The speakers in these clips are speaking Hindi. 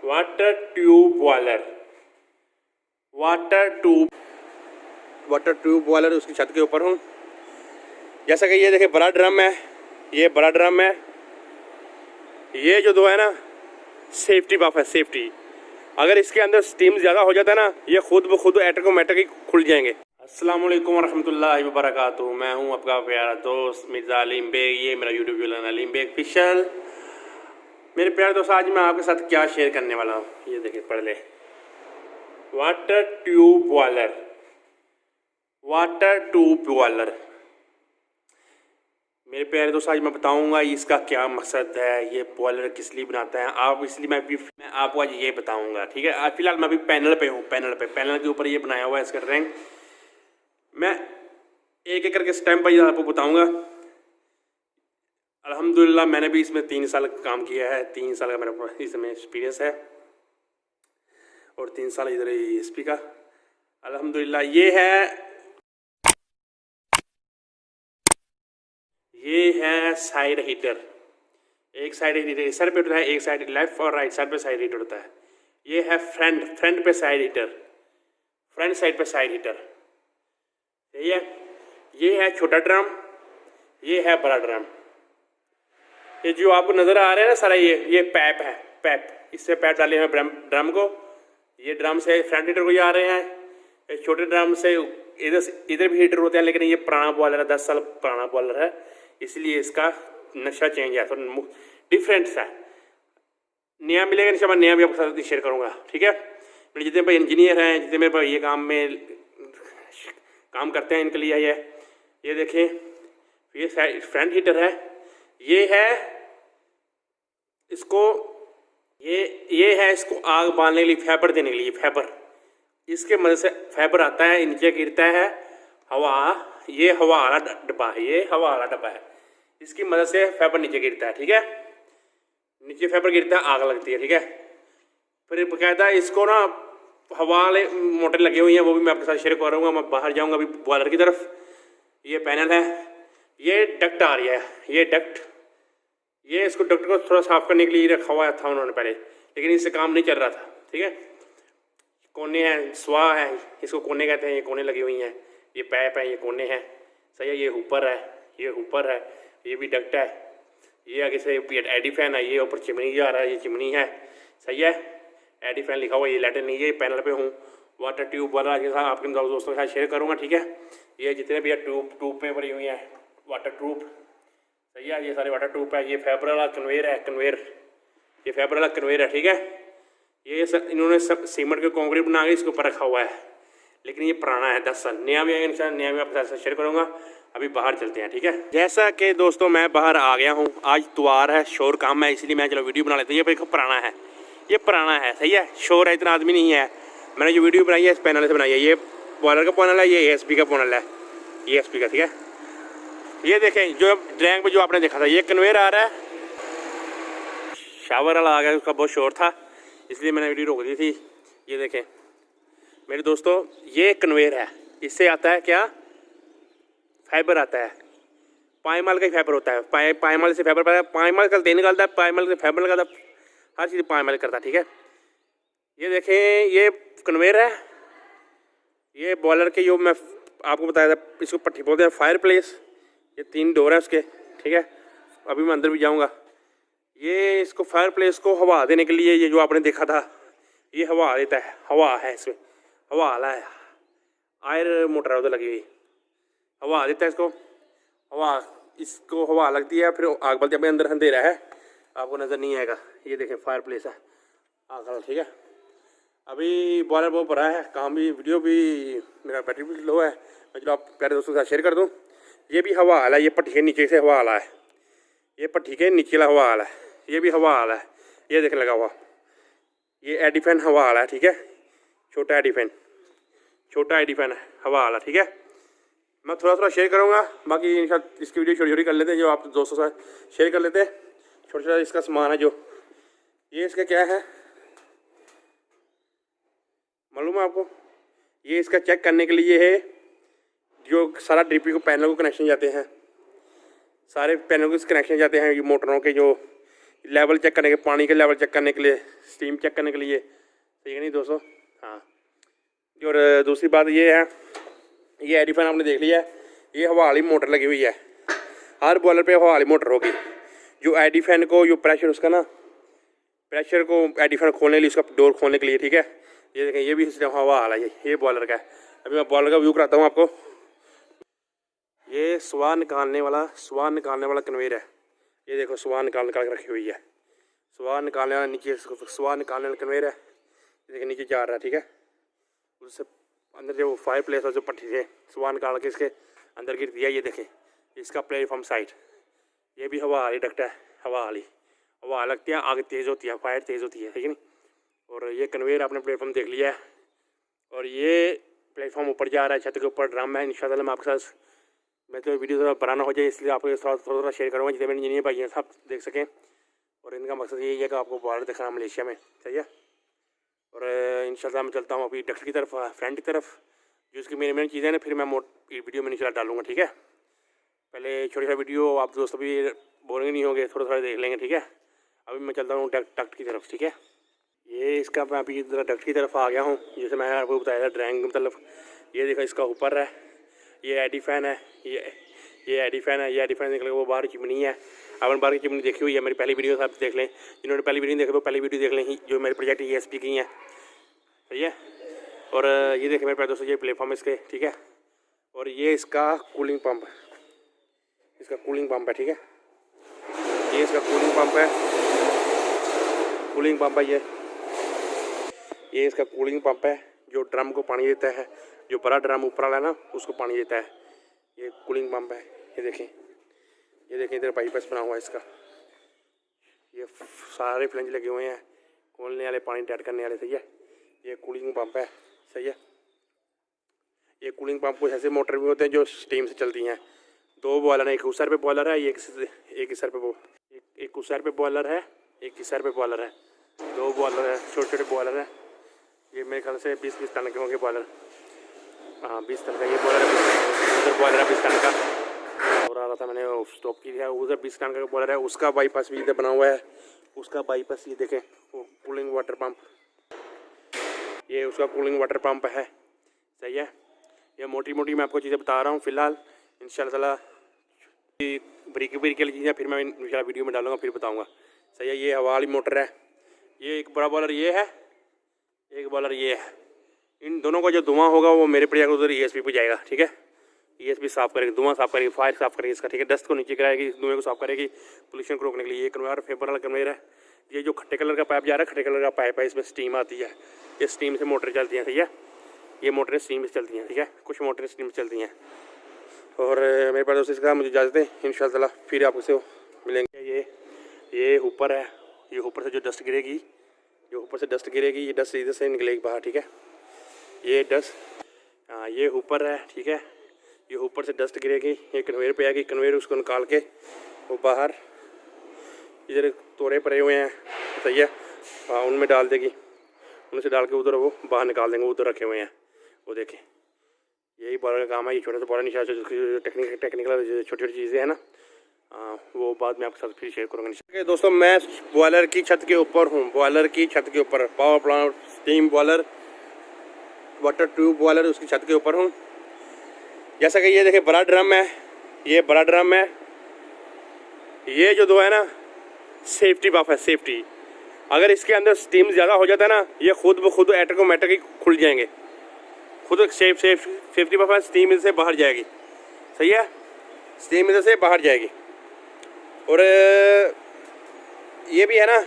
Water tube boiler, water tube boiler उसकी छत के ऊपर हूँ। जैसा कि ये देखिए बड़ा ड्रम है, ये बड़ा ड्रम है। ये जो दो है ना सेफ्टी बफ है, सेफ्टी। अगर इसके अंदर स्टीम ज़्यादा हो जाता है ना, ये खुद ब खुद ऑटोमेटिक ही खुल जाएंगे। अस्सलाम वालेकुम रहमतुल्लाहि व बरकातुहू। मैं हूँ आपका प्यारा दोस्त मिर्ज़ा अलीम बेग। ये मेरा YouTube channel Aleem Baig official. मेरे प्यारे दोस्त, आज मैं आपके साथ क्या शेयर करने वाला हूँ, ये देखिए पढ़ ले। Water tube boiler, water tube boiler. मेरे प्यारे दोस्त, आज मैं बताऊंगा इसका क्या मकसद है, ये बॉयलर किस लिए बनाता है आप, इसलिए मैं आपको आज ये बताऊंगा। ठीक है, आज फिलहाल मैं अभी पैनल पे हूँ, पैनल के ऊपर ये बनाया हुआ है इसका रैंक। मैं एक एक करके स्टेप बाय आपको बताऊंगा। अल्हम्दुलिल्लाह मैंने भी इसमें 3 साल काम किया है, 3 साल का मेरा इसमें एक्सपीरियंस है और 3 साल इधर ESP का। अल्हम्दुलिल्लाह ये है साइड हीटर। एक साइड हीटर इस साइड पे होता है, एक साइड लेफ्ट और राइट साइड पे साइड हीटर होता है। ये है फ्रंट पे साइड हीटर, फ्रंट साइड पे साइड हीटर। सही है। ये है छोटा ड्रम, ये है बड़ा ड्रम। ये जो आपको नज़र आ रहा है ना सारा, ये पैप है, पैप। इससे पैप डाले हैं ड्रम को। ये ड्रम से फ्रंट हीटर को ही आ रहे हैं। छोटे ड्रम से इधर भी हीटर होते हैं, लेकिन ये पुराना बॉयलर है, 10 साल पुराना बॉयलर है, इसलिए इसका नक्शा चेंज है, तो डिफरेंट सा। नया मिलेगा इंशाल्लाह, मैं नया भी आपके साथ शेयर करूँगा। ठीक है, मेरे जितने भाई इंजीनियर हैं, जितने मेरे भाई ये काम करते हैं, इनके लिए ये देखें, ये फ्रंट हीटर है। ये है इसको इसको आग बांधने के लिए, फाइबर देने के लिए, फाइबर। इसके मदद से फाइबर आता है, नीचे गिरता है हवा। ये हवा वाला डब्बा है, ये हवा वाला डब्बा है। इसकी मदद से फाइबर नीचे गिरता है। ठीक है, नीचे फाइबर गिरता है, आग लगती है। ठीक है, फिर बकायदा इसको ना हवा वाले मोटर लगे हुई हैं, वो भी मैं आपके साथ शेयर करूँगा। मैं बाहर जाऊँगा अभी बॉयलर की तरफ। ये पैनल है, ये डक्ट आ रही है, ये डक्ट, ये इसको डक्ट को थोड़ा साफ करने के लिए रखा हुआ था उन्होंने पहले, लेकिन इससे काम नहीं चल रहा था। ठीक है, कोने हैं, स्वा है, इसको कोने कहते हैं। ये कोने लगी हुई हैं, ये पैप है, ये कोने हैं। सही है, ये ऊपर है, ये ऊपर है, ये भी डक्ट है। ये आगे से एडी फैन है, ये ऊपर चिमनी जा रहा है, ये चिमनी है। सही है, एडी फैन लिखा हुआ, ये लाइटर नहीं है। पैनल पे हूँ, वाटर ट्यूब वाला के साथ आपके दोस्तों के साथ शेयर करूँगा। ठीक है, ये जितने भी ट्यूब पे भरी हुई हैं, वाटर ट्यूब। सही है, ये सारे वाटर ट्यूब है। ये फाइबर वाला कन्वेयर है, ये फाइबर वाला कन्वेयर है। ठीक है, ये इन्होंने सब सीमेंट के कंक्रीट बना के इसके ऊपर रखा हुआ है, लेकिन ये पुराना है, 10 साल। नया भी है इंशाल्लाह, नया भी आपके साथ शेयर करूँगा। अभी बाहर चलते हैं। ठीक है, जैसा कि दोस्तों मैं बाहर आ गया हूँ, आज इतवार है, शोर कम है, इसलिए मैं चलो वीडियो बना लेते हैं। ये पुराना है, ये पुराना है। सही है, शोर है, इतना आदमी नहीं है। मैंने जो वीडियो बनाई है इस पैनल से बनाई है। ये बॉयलर का पैनल है, ये ESP का पैनल है, ESP का। ठीक है, ये देखें जो ड्रैंक में जो आपने देखा था, ये कन्वेयर आ रहा है। शावर वाला आ गया, उसका बहुत शोर था, इसलिए मैंने वीडियो रोक दी थी। ये देखें मेरे दोस्तों, ये कन्वेयर है। इससे आता है क्या, फाइबर आता है। पाइमल का ही फाइबर होता है। पाइमल से फाइबर आता है, पाइमल का तेल निकलता है, पाइमल से फाइबर निकलता है, हर चीज़ पाइमल करता है। ठीक है, ये देखें, ये कन्वेयर है। ये बॉयलर के जो मैं आपको बताया था, इसको पट्टी बोलते हैं, फायर प्लेस। ये 3 डोर है उसके। ठीक है, अभी मैं अंदर भी जाऊंगा। ये इसको फायर प्लेस को हवा देने के लिए, ये जो आपने देखा था, ये हवा देता है, हवा है इसमें, हवा आला है, आयर मोटर है उधर लगी हुई, हवा देता है इसको, इसको हवा लगती है, फिर आग बलती है। अंदर अंधेरा है, आपको नज़र नहीं आएगा। ये देखें फायर प्लेस है, आग। ठीक है, अभी बॉयलर बहुत बड़ा है, काम भी, वीडियो भी, मेरा बैटरी भी लो है। मैं चलो आप प्यारे दोस्तों के साथ शेयर कर दूँ। ये भी हवा आला है, ये पट्टी के नीचे से हवा आला है, ये पट्टी के नीचे हवा आला है, ये भी हवा आला है। ये देख लगा हुआ, ये एडी फैन हवा आला है। ठीक है, छोटा एडी फैन है, हवा आला। ठीक है, मैं थोड़ा शेयर करूँगा, बाकी इंशाल्लाह इसकी वीडियो छोटी कर लेते हैं, जो आप दोस्तों के साथ शेयर कर लेते हैं। छोटा इसका सामान है, जो ये इसका क्या है मालूम है आपको, ये इसका चेक करने के लिए है, जो सारा DP को पैनल को कनेक्शन जाते हैं, सारे पैनल को कनेक्शन जाते हैं, ये मोटरों के जो लेवल चेक करने के, पानी के लेवल चेक करने के लिए, स्टीम चेक करने के लिए, ठीक है नहीं दोस्तों। हाँ, और दूसरी बात ये है, ये एडी फैन आपने देख लिया है, ये हवा वाली मोटर लगी हुई है, हर बॉयलर पे हवा वाली मोटर होगी। जो एडी फैन को जो प्रेशर उसका ना, प्रेशर को एडी फैन खोलने के लिए, उसका डोर खोलने के लिए, ठीक है। ये देखें, ये भी सिस्टम हवा वाला है, ये बॉयलर का है। अभी मैं बॉयलर का व्यू कराता हूँ आपको। ये स्वाद निकालने वाला कन्वेयर है। ये देखो स्वाद निकाल के रखी हुई है, स्वाद निकालने वाला नीचे, स्वाद निकालने वाला कन्वेयर है। देखिए नीचे जा रहा है, ठीक है। उससे अंदर जो फायर प्लेस और जो पट्टी से स्वाद निकाल के इसके अंदर गिर दिया। ये देखें, इसका प्लेटफॉर्म साइड, ये भी हवा वाली डक्ट है, हवा वाली, हवा लगती है, आग तेज़ होती है, फायर तेज़ होती है, ठीक है नहीं। और ये कन्वेयर आपने प्लेटफॉर्म देख लिया है, और ये प्लेटफॉर्म ऊपर जा रहा है, छत के ऊपर ड्रम है। इंशाल्लाह मैं आपके साथ, मैं तो वीडियो थोड़ा बनाना हो जाए इसलिए आपको थोड़ा शेयर करूँगा, जितने मेरे इंजीनियर भाई हैं सब देख सकें। और इनका मकसद यही है कि आपको बॉर्डर दिखाना मलेशिया में, सही है। और इंशाल्लाह मैं चलता हूँ अभी डक्ट की तरफ, फ्रंट की तरफ, जो उसकी मेन चीज़ें ना, फिर मैं वीडियो में इंशाल्लाह डालूँगा, ठीक है। पहले छोटी सा वीडियो आप दोस्त भी बोरिंग नहीं होंगे, थोड़ा देख लेंगे, ठीक है। अभी मैं चलता हूँ डक्ट की तरफ, ठीक है। ये इसका मैं अभी इधर डक्ट की तरफ आ गया हूँ, जैसे मैं आपको बताया था ड्राइंग मतलब। ये देखो इसका ऊपर है, ये एडी फैन है, ये एडी फैन है, ये एडी फैन निकल वो बाहर चिमनी है। अपन बाहर की चिमनी देखी हुई है, मेरी पहली वीडियो आप देख लें, जिन्होंने पहली वीडियो देखी वो पहली वीडियो देख लें, जो मेरे प्रोजेक्ट ESP की हैं, सही है। और ये देखें मेरे पास दोस्तों, ये प्लेटफॉर्म इसके, ठीक है। और ये इसका कूलिंग पंप है, इसका कूलिंग पंप है, ठीक है। ये इसका कूलिंग पंप है, कूलिंग पंप है ये इसका कूलिंग पंप है, जो ड्रम को पानी देता है, जो बड़ा ड्रम ऊपर वाला है ना उसको पानी देता है, ये कूलिंग पंप है। ये देखें इधर बाईपास बना हुआ है इसका, ये सारे फ्लंज लगे हुए हैं, खोलने वाले, पानी टाइट करने वाले, सही है। ये कूलिंग पंप है, सही है। ये कूलिंग पंप कुछ ऐसे मोटर भी होते हैं जो स्टीम से चलती हैं। दो बॉयलर है, एक उस साइड पे बॉयलर है, एक इस साइड पे, एक उस साइड पे बॉयलर है, एक इस साइड पे बॉयलर है, दो बॉयलर है, छोटे बॉयलर है। ये मेरे ख्याल से 20 टन के होंगे बॉयलर, हाँ 20 टन का ये बॉयलर है। उधर बॉयलर है 20 टन का, और आ रहा था मैंने स्टॉप की है, उधर 20 टन का बॉयलर है, उसका बाईपास भी इधर बना हुआ है, उसका बाईपास ये देखें, वो कूलिंग वाटर पंप, ये उसका कूलिंग वाटर पंप है, सही है। ये मोटी मैं आपको चीज़ें बता रहा हूँ फ़िलहाल, इंशाल्लाह बारीकी चीज़ें फिर मैं इंशाल्लाह वीडियो में डालूंगा, फिर बताऊँगा, सही है। ये हवा वाली मोटर है, ये एक बड़ा बॉयलर ये है, एक बॉयलर ये है। इन दोनों का जो धुआं होगा वो मेरे प्रोजेक्ट उधर ESP पे जाएगा, ठीक है। ESP साफ़ करेगी, धुआं साफ़ करेगी, फायर साफ़ करेगी इसका, ठीक है। डस्ट को नीचे गिराएगी, धुएँ को साफ़ करेगी, पोल्यूशन को रोकने के लिए। ये कन्वेयर फेबर वाला कन्वेयर है। ये जो खट्टे कलर का पाइप जा रहा है, खट्टे कलर का पाइप है, इसमें स्टीम आती है, ये स्टीम से मोटर चलती हैं, ठीक है। ये मोटरें स्टीम से चलती हैं, ठीक है, कुछ मोटरें स्टीम से चलती हैं। और मेरे पास दोस्तों इसका मुझे इजाज़त है, इंशाल्लाह फिर आपसे मिलेंगे। ये ऊपर है, ये ऊपर से जो डस्ट गिरेगी, जो ऊपर से डस्ट गिरेगी, ये डस्ट इधर से निकलेगी बाहर, ठीक है। ये डस्ट, हाँ ये ऊपर है, ठीक है। ये ऊपर से डस्ट गिरेगी, ये कन्वेयर पे आएगी, कन्वेयर उसको निकाल के वो बाहर इधर तोड़े पड़े हुए हैं, सही है, हाँ उनमें डाल देगी, उनसे डाल के उधर वो बाहर निकाल देंगे, उधर रखे हुए हैं, वो देखें। यही बॉयलर का काम है, ये छोटा सा बॉयलर निशा टेक्निकल छोटी चीज़ें हैं ना, वो बाद में आपके साथ फिर शेयर करूँगा। दोस्तों मैं बॉयलर की छत के ऊपर हूँ, बॉयलर की छत के ऊपर, power plant, steam boiler, water tube boiler, उसकी छत के ऊपर हूँ। जैसा कि ये देखिए बड़ा ड्रम है, ये बड़ा ड्रम है, ये जो दो है ना सेफ्टी बफ है, सेफ्टी। अगर इसके अंदर स्टीम ज़्यादा हो जाता है ना, ये खुद ब खुद ऑटोमेटिक खुल जाएंगे, खुद सेफ्टी बफ है, स्टीम इधर से बाहर जाएगी, सही है, स्टीम इधर से बाहर जाएगी। और ये भी है ना,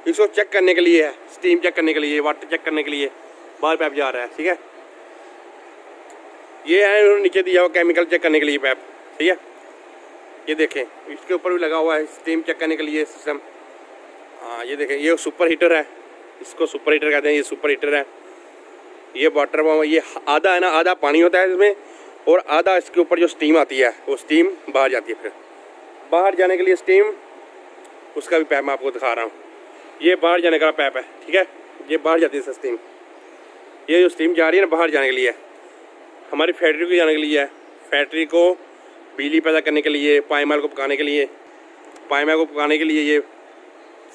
इसको चेक करने के लिए है, स्टीम चेक करने के लिए, वाटर चेक करने के लिए बाहर पाइप जा रहा है, ठीक है। ये है उन्होंने नीचे दिया हुआ केमिकल चेक करने के लिए पाइप, ठीक है। ये देखें इसके ऊपर भी लगा हुआ है स्टीम चेक करने के लिए सिस्टम, हाँ ये देखें, ये सुपर हीटर है, इसको सुपर हीटर कहते हैं, ये सुपर हीटर है। ये वाटर पंप, ये आधा है ना, आधा पानी होता है इसमें, और आधा इसके ऊपर जो स्टीम आती है वो स्टीम बाहर जाती है। फिर बाहर जाने के लिए स्टीम, उसका भी पाइप मैं आपको दिखा रहा हूँ, ये बाहर जाने का पाइप है, ठीक है। ये बाहर जाती है स्टीम, ये जो स्टीम जा रही है ना बाहर जाने के लिए, हमारी फैक्ट्री को जाने के लिए है, फैक्ट्री को बिजली पैदा करने के लिए, पाइमाल को पकाने के लिए, पाइमाल को पकाने के लिए ये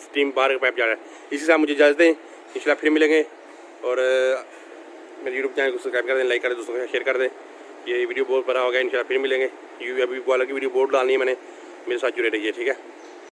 स्टीम बाहर का पाइप जा रहा है। इसी साथ मुझे इजाज़त दें, इंशाल्लाह फिर मिलेंगे। और मेरे यूट्यूब चैनल को सब्सक्राइब कर दें, लाइक कर दें, दोस्तों के साथ शेयर कर दें। ये वीडियो बहुत बड़ा हो गया, इंशाल्लाह फिर मिलेंगे। अभी वाला की वीडियो बहुत डालनी है मैंने, मेरे साथ जुड़े रहिए, ठीक है।